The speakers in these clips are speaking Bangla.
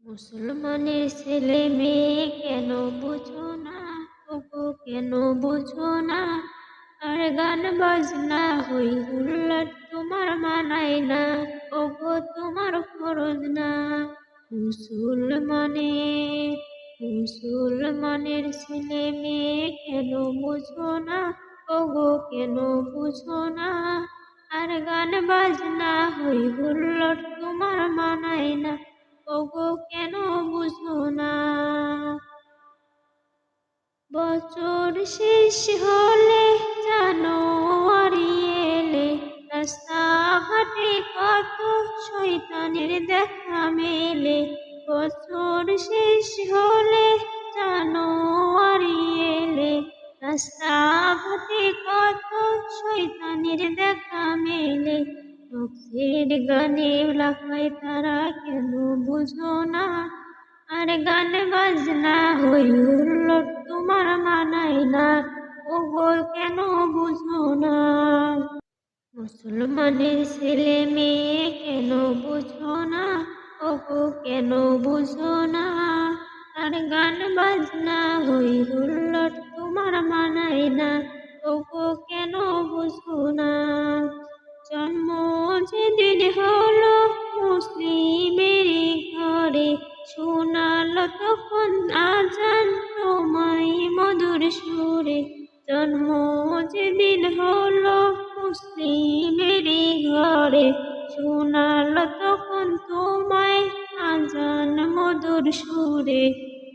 মুসলমানের ছেলে মেয়ে কেন বুঝো না, ওগো কেন বুঝো না? আর গান বাজনা হই হুল্লার তোমার মানায় না, ওগো তোমার ফরজ না। মুসলমানের মুসলমানের ছেলে মেয়ে কেন বুঝো না, ওগো কেন বুঝো না? আর গান বাজনা হই হুল্লোড় তোমার মানায় না, ওগো কেন বুঝো না? বছর শেষ হলে জানুয়ারি এলে রাস্তাঘাটে কত শয়তানের দেখা মেলে। বছর শেষ হলে জানুয়ারি এলে রাস্তাঘাটে কত শয়তানের দেখা মেলে। নকশের গানে লাফায় তারা কেন বুঝো না? আর গান বাজনা হই হুল্লোড় তোমার মানায় না, ওগো কেন বুঝো না? মুসলমানের ছেলে মেয়ে কেন বুঝো না, ওগো কেন বুঝো না? আর গান বাজনা হই হুল্লোড় তোমার মানায় না, ওগো কেন বুঝো না? জন্ম যেদিন হলো মুসলিমের ঘরে শোনালো তখন আজান তোমায় মধুর সুরে। জন্ম যেদিন হলো মুসলিমের ঘরে শোনালো তখন তোমায় আজান মধুর সুরে।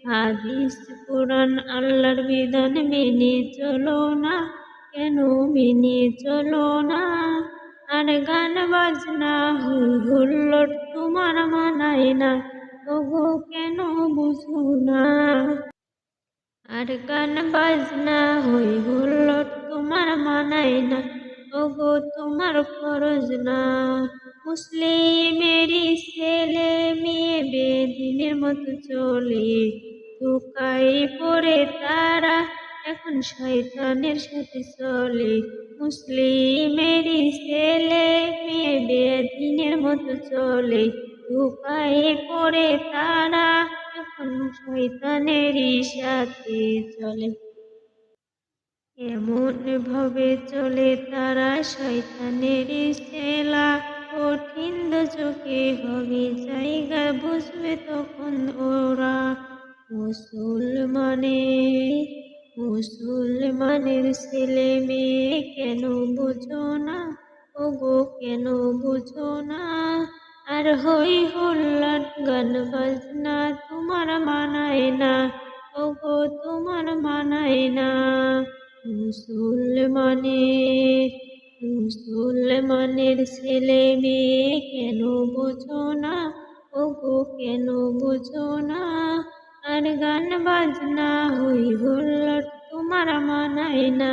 হাদিস কোরআন আল্লাহর বিধান মেনে চলো না, কেন মেনে চলো না? আর গান বাজনা হই হুল্লোড় তোমার মানায় না, ওগো কেন বুঝো না? আর গান বাজনা হই হুল্লোড় তোমার মানায় না, ওগো তোমার ফরজ না। মুসলিমেরই ছেলে মেয়ে বেদিনের মতো চলে, ধোঁকায় পড়ে তারা এখন শয়তানের সাথে চলে। মুসলিমেরই ছেলে মেয়ে বেদিনের মতো চলে, ধোঁকায় পড়ে তারা এখন শয়তানেরই সাথে চলে। এমন ভাবে চলে তারা শয়তানেরই চেলা, কঠিন চোখে হবে জায়গা বুঝবে তখন ওরা। মুসলমানের ছেলে মেয়ে কেন বুঝো না, ওগো কেন বুঝো না? আর হই হুল্লার গান বাজনা তোমার মানায় না, ওগো তোমার মানায় না। মুসলমানের ছেলে মেয়ে কেন বুঝো না, ওগো কেন বুঝো না? আর গান বাজনা হই হুল্লোড় তোমার মানায় না,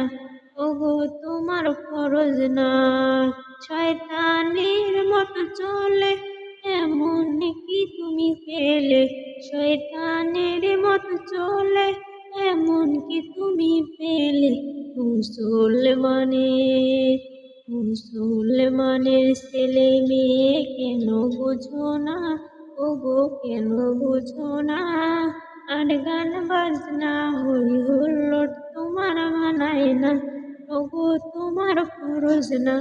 ওগো তোমার ফরজ না। শয়তানের মতো চলে এমন কি তুমি পেলে, শয়তানের মতো চলে এমন কি তুমি পেলে? মুসলমানের ছেলে মেয়ে কেন বুঝো না, ওগো কেন বুঝো না? আর গান বাজনা হই হুল্লোড় তোমার মানায় না, ওগো তোমার ফরজ না।